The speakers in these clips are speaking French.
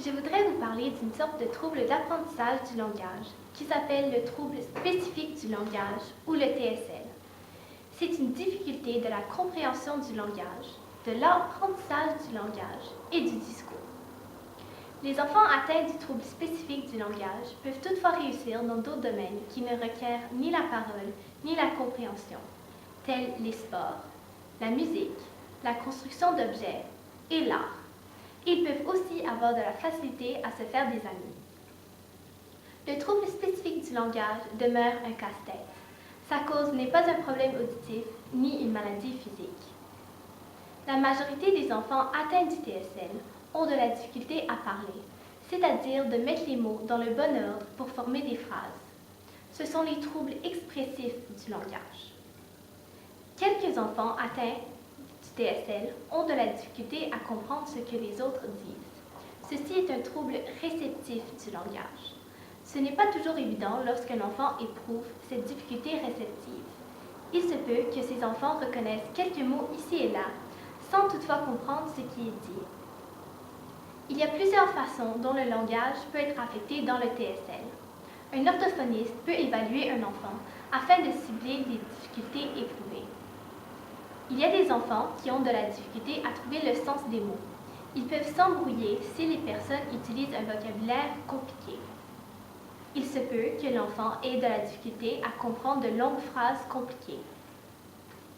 Je voudrais vous parler d'une sorte de trouble d'apprentissage du langage qui s'appelle le trouble spécifique du langage ou le TSL. C'est une difficulté de la compréhension du langage, de l'apprentissage du langage et du discours. Les enfants atteints du trouble spécifique du langage peuvent toutefois réussir dans d'autres domaines qui ne requièrent ni la parole ni la compréhension, tels les sports, la musique, la construction d'objets et l'art. Ils peuvent aussi avoir de la facilité à se faire des amis. Le trouble spécifique du langage demeure un casse-tête. Sa cause n'est pas un problème auditif ni une maladie physique. La majorité des enfants atteints du TSL ont de la difficulté à parler, c'est-à-dire de mettre les mots dans le bon ordre pour former des phrases. Ce sont les troubles expressifs du langage. Quelques enfants atteints du TSL ont de la difficulté à comprendre ce que les autres disent. Ceci est un trouble réceptif du langage. Ce n'est pas toujours évident lorsqu'un enfant éprouve cette difficulté réceptive. Il se peut que ces enfants reconnaissent quelques mots ici et là, sans toutefois comprendre ce qui est dit. Il y a plusieurs façons dont le langage peut être affecté dans le TSL. Un orthophoniste peut évaluer un enfant afin de cibler les difficultés éprouvées. Il y a des enfants qui ont de la difficulté à trouver le sens des mots. Ils peuvent s'embrouiller si les personnes utilisent un vocabulaire compliqué. Il se peut que l'enfant ait de la difficulté à comprendre de longues phrases compliquées.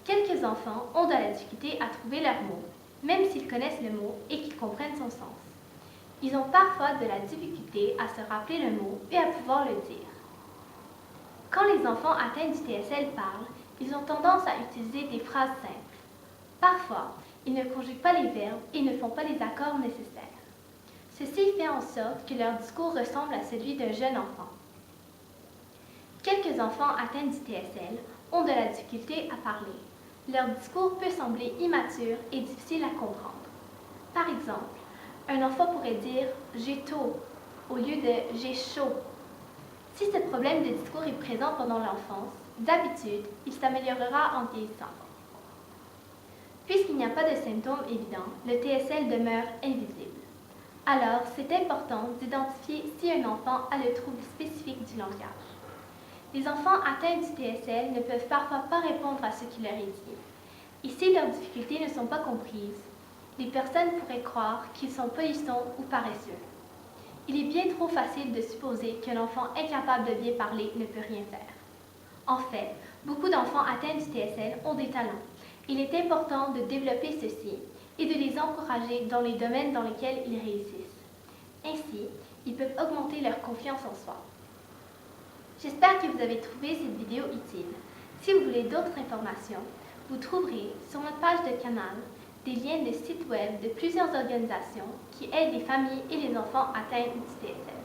Quelques enfants ont de la difficulté à trouver leurs mots, même s'ils connaissent le mot et qu'ils comprennent son sens. Ils ont parfois de la difficulté à se rappeler le mot et à pouvoir le dire. Quand les enfants atteints du TSL parlent, ils ont tendance à utiliser des phrases simples. Parfois, ils ne conjuguent pas les verbes et ne font pas les accords nécessaires. Ceci fait en sorte que leur discours ressemble à celui d'un jeune enfant. Quelques enfants atteints du TSL ont de la difficulté à parler. Leur discours peut sembler immature et difficile à comprendre. Par exemple, un enfant pourrait dire « j'ai tôt » au lieu de « j'ai chaud ». Si ce problème de discours est présent pendant l'enfance, d'habitude, il s'améliorera en vieillissant. Puisqu'il n'y a pas de symptômes évidents, le TSL demeure invisible. Alors, c'est important d'identifier si un enfant a le trouble spécifique du langage. Les enfants atteints du TSL ne peuvent parfois pas répondre à ce qui leur est dit. Et si leurs difficultés ne sont pas comprises, les personnes pourraient croire qu'ils sont polissons ou paresseux. Il est bien trop facile de supposer qu'un enfant incapable de bien parler ne peut rien faire. En fait, beaucoup d'enfants atteints du TSL ont des talents. Il est important de développer ceux-ci et de les encourager dans les domaines dans lesquels ils réussissent. Ainsi, ils peuvent augmenter leur confiance en soi. J'espère que vous avez trouvé cette vidéo utile. Si vous voulez d'autres informations, vous trouverez sur notre page de canal des liens de sites web de plusieurs organisations qui aident les familles et les enfants atteints du TSL.